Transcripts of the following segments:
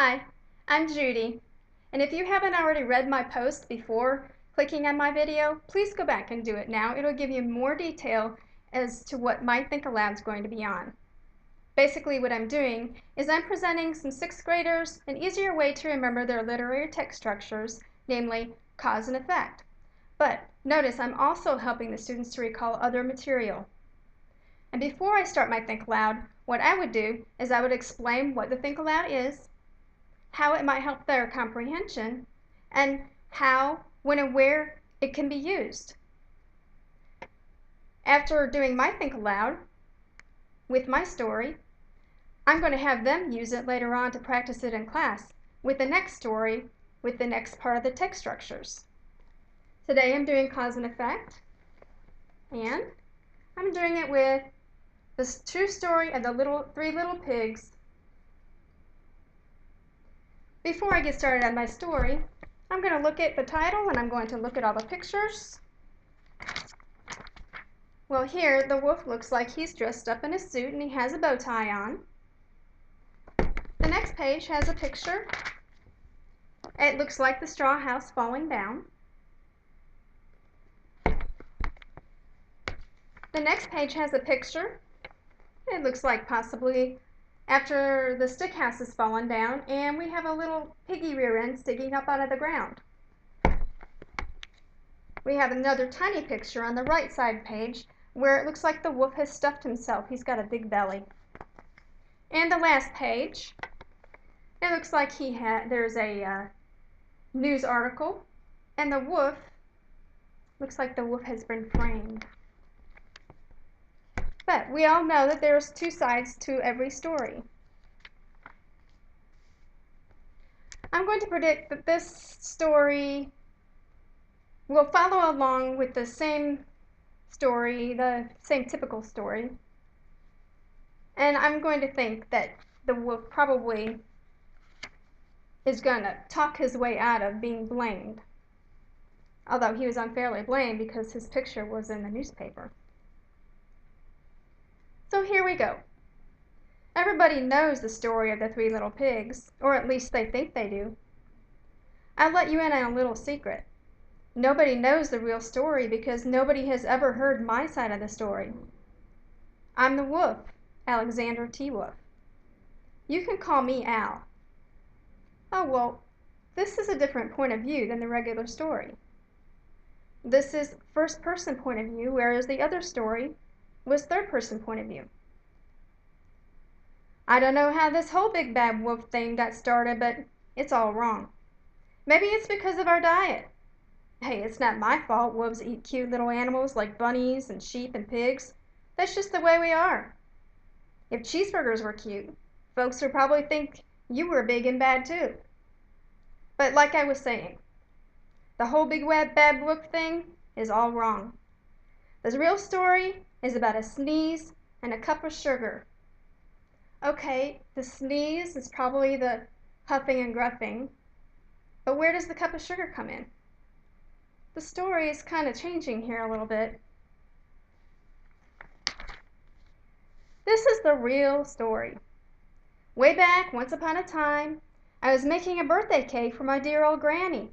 Hi, I'm Judy, and if you haven't already read my post before clicking on my video, please go back and do it now. It'll give you more detail as to what my Think Aloud is going to be on. Basically what I'm doing is I'm presenting some 6th graders an easier way to remember their literary text structures, namely cause and effect. But notice I'm also helping the students to recall other material. And before I start my Think Aloud, what I would do is I would explain what the Think Aloud is, how it might help their comprehension, and how, when and where it can be used. After doing my Think Aloud with my story, I'm going to have them use it later on to practice it in class with the next story with the next part of the text structures. Today I'm doing cause and effect, and I'm doing it with the true story of the three little pigs. Before I get started on my story, I'm going to look at the title and I'm going to look at all the pictures. Well, here the wolf looks like he's dressed up in a suit and he has a bow tie on. The next page has a picture. It looks like the straw house falling down. The next page has a picture. It looks like possibly after the stick house has fallen down and we have a little piggy rear end sticking up out of the ground. We have another tiny picture on the right side page where it looks like the wolf has stuffed himself. He's got a big belly. And the last page, it looks like there's a news article, and the wolf looks like the wolf has been framed. But we all know that there's two sides to every story. I'm going to predict that this story will follow along with the same story, the same typical story. And I'm going to think that the wolf probably is going to talk his way out of being blamed. Although he was unfairly blamed because his picture was in the newspaper. So here we go. Everybody knows the story of the three little pigs, or at least they think they do. I'll let you in on a little secret. Nobody knows the real story because nobody has ever heard my side of the story. I'm the wolf, Alexander T. Wolf. You can call me Al. Oh, well, this is a different point of view than the regular story. This is first-person point of view, whereas the other story was third-person point of view. I don't know how this whole big bad wolf thing got started, but it's all wrong. Maybe it's because of our diet. Hey, it's not my fault wolves eat cute little animals like bunnies and sheep and pigs. That's just the way we are. If cheeseburgers were cute, folks would probably think you were big and bad too. But like I was saying, the whole big bad wolf thing is all wrong. The real story is about a sneeze and a cup of sugar. Okay, the sneeze is probably the huffing and gruffing, but where does the cup of sugar come in? The story is kind of changing here a little bit. This is the real story. Way back, once upon a time, I was making a birthday cake for my dear old granny.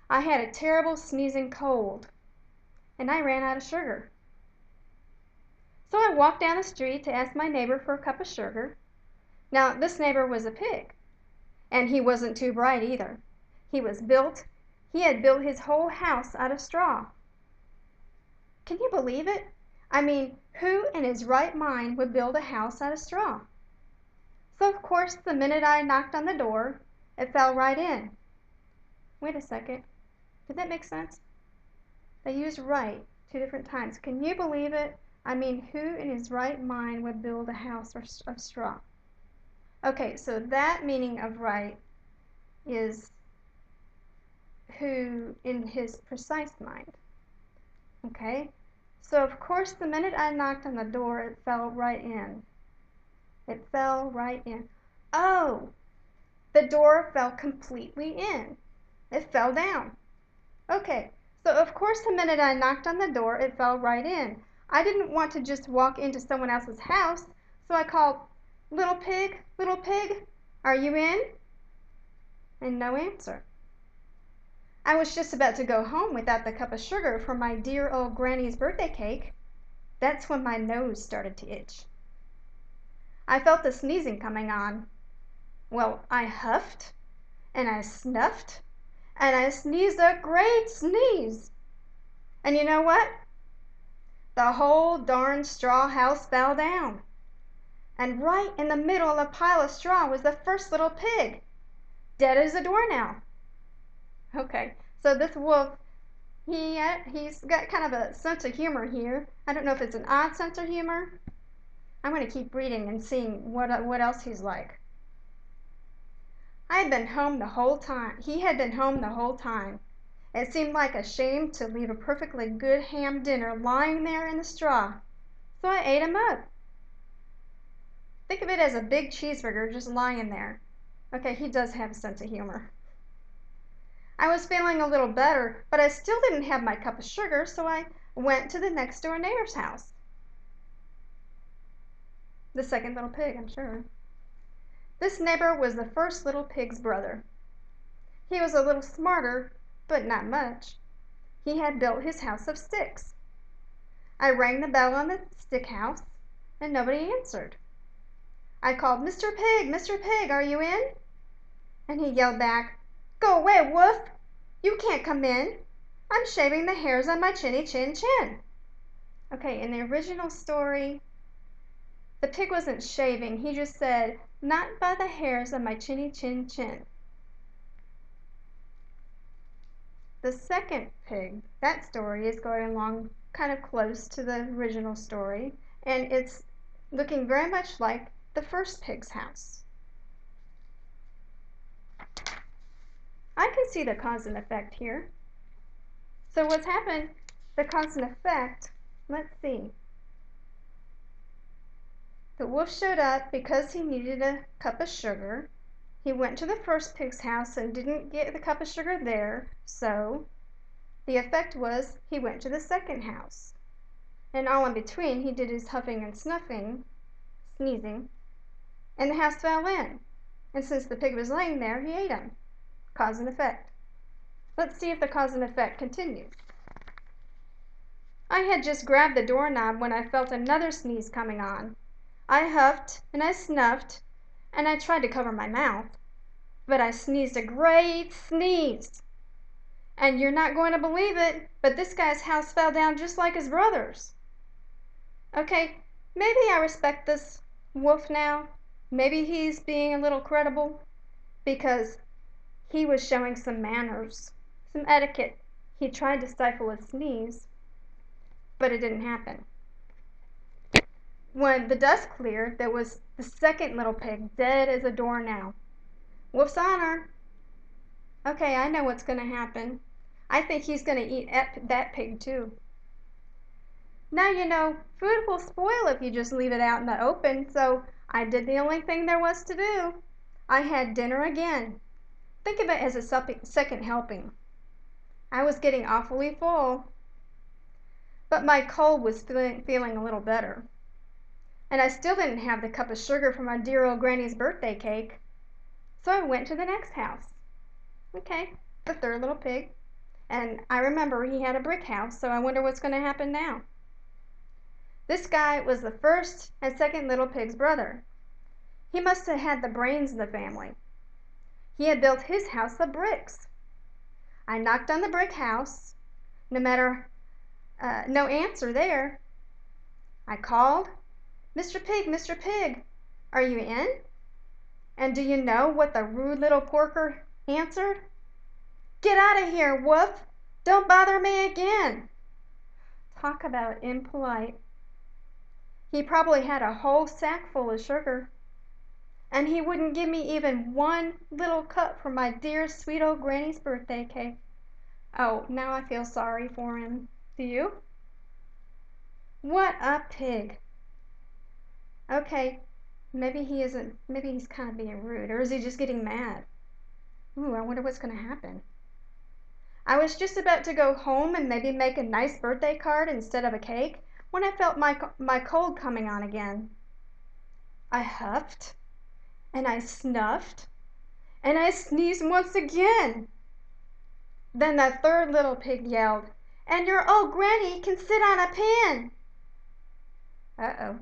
I had a terrible sneezing cold, and I ran out of sugar. So I walked down the street to ask my neighbor for a cup of sugar. Now, this neighbor was a pig, and he wasn't too bright either. He had built his whole house out of straw. Can you believe it? I mean, who in his right mind would build a house out of straw? So of course, the minute I knocked on the door, it fell right in. Wait a second. Did that make sense? They used right 2 different times. Can you believe it? I mean, who in his right mind would build a house of straw? Okay, so that meaning of right is who in his precise mind. Okay, so of course the minute I knocked on the door, it fell right in. It fell right in. Oh, the door fell completely in. It fell down. Okay, so of course the minute I knocked on the door, it fell right in. I didn't want to just walk into someone else's house, so I called, little pig, are you in? and no answer. I was just about to go home without the cup of sugar for my dear old Granny's birthday cake. That's when my nose started to itch. I felt the sneezing coming on. Well, I huffed, and I snuffed, and I sneezed a great sneeze. And you know what? The whole darn straw house fell down. And right in the middle of the pile of straw was the first little pig, dead as a doornail. Okay, so this wolf, he's got kind of a sense of humor here. I don't know if it's an odd sense of humor. I'm going to keep reading and seeing what else he's like. I had been home the whole time. He had been home the whole time. It seemed like a shame to leave a perfectly good ham dinner lying there in the straw, so I ate him up. Think of it as a big cheeseburger just lying there. Okay, he does have a sense of humor. I was feeling a little better, but I still didn't have my cup of sugar, so I went to the next door neighbor's house. The second little pig, I'm sure. This neighbor was the first little pig's brother. He was a little smarter, but not much. He had built his house of sticks. I rang the bell on the stick house, and nobody answered. I called, "Mr. Pig, Mr. Pig, are you in?" And he yelled back, "Go away, wolf! You can't come in. I'm shaving the hairs on my chinny chin chin." Okay, in the original story, the pig wasn't shaving. He just said, "Not by the hairs on my chinny chin chin." The second pig, that story is going along kind of close to the original story, and it's looking very much like the first pig's house. I can see the cause and effect here. So what's happened, the cause and effect, let's see. The wolf showed up because he needed a cup of sugar. He went to the first pig's house and didn't get the cup of sugar there, so the effect was he went to the second house. And all in between, he did his huffing and snuffing, sneezing, and the house fell in. And since the pig was laying there, he ate him. Cause and effect. Let's see if the cause and effect continues. I had just grabbed the doorknob when I felt another sneeze coming on. I huffed and I snuffed and I tried to cover my mouth, but I sneezed a great sneeze. And you're not going to believe it, but this guy's house fell down just like his brother's. Okay, maybe I respect this wolf now. Maybe he's being a little credible because he was showing some manners, some etiquette. He tried to stifle a sneeze, but it didn't happen. When the dust cleared, there was the second little pig, dead as a doornail. Wolf's honor. Okay, I know what's going to happen. I think he's going to eat that pig too. Now you know, food will spoil if you just leave it out in the open, so I did the only thing there was to do. I had dinner again. Think of it as a second helping. I was getting awfully full, but my cold was feeling a little better. And I still didn't have the cup of sugar for my dear old Granny's birthday cake, so I went to the next house. Okay, the third little pig. And I remember he had a brick house, so I wonder what's going to happen now. This guy was the first and second little pig's brother. He must have had the brains in the family. He had built his house of bricks. I knocked on the brick house. No answer there. I called, "Mr. Pig, Mr. Pig, are you in?" And do you know what the rude little porker answered? "Get out of here, wolf! Don't bother me again." Talk about impolite. He probably had a whole sack full of sugar, and he wouldn't give me even one little cup for my dear sweet old Granny's birthday cake. Oh, now I feel sorry for him. Do you? What a pig. Okay, maybe he's kind of being rude, or is he just getting mad? Ooh, I wonder what's going to happen. I was just about to go home and maybe make a nice birthday card instead of a cake when I felt my cold coming on again. I huffed and I snuffed and I sneezed once again. Then the third little pig yelled, "And your old granny can sit on a pin." Uh-oh.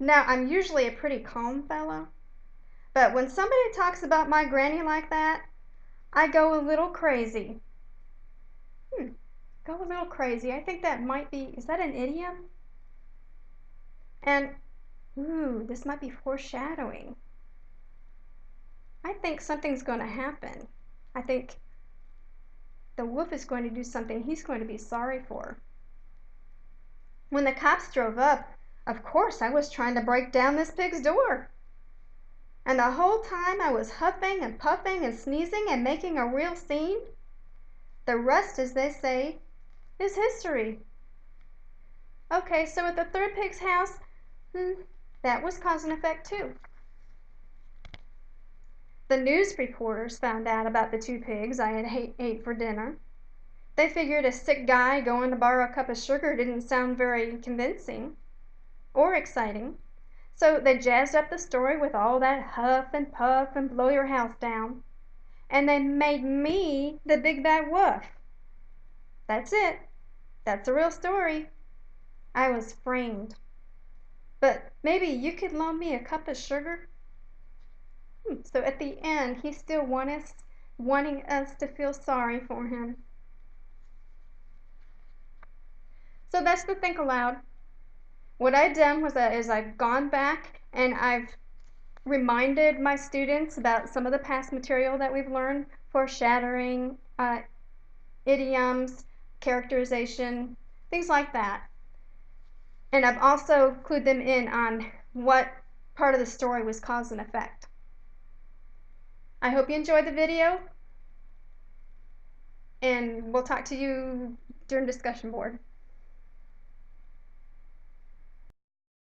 Now, I'm usually a pretty calm fellow, but when somebody talks about my granny like that, I go a little crazy. Go a little crazy. I think that might be, is that an idiom? And, ooh, this might be foreshadowing. I think something's going to happen. I think the wolf is going to do something he's going to be sorry for. When the cops drove up, of course I was trying to break down this pig's door. And the whole time I was huffing and puffing and sneezing and making a real scene. The rest, as they say, is history. Okay, so at the third pig's house, that was cause and effect too. The news reporters found out about the two pigs I had ate for dinner. They figured a sick guy going to borrow a cup of sugar didn't sound very convincing or exciting. So they jazzed up the story with all that huff and puff and blow your house down. And they made me the big bad wolf. That's it. That's the real story. I was framed. But maybe you could loan me a cup of sugar? So at the end, he still wanting us to feel sorry for him. So that's the think aloud. What I've done is I've gone back and I've reminded my students about some of the past material that we've learned, foreshadowing, idioms, characterization, things like that. And I've also clued them in on what part of the story was cause and effect. I hope you enjoyed the video, and we'll talk to you during discussion board.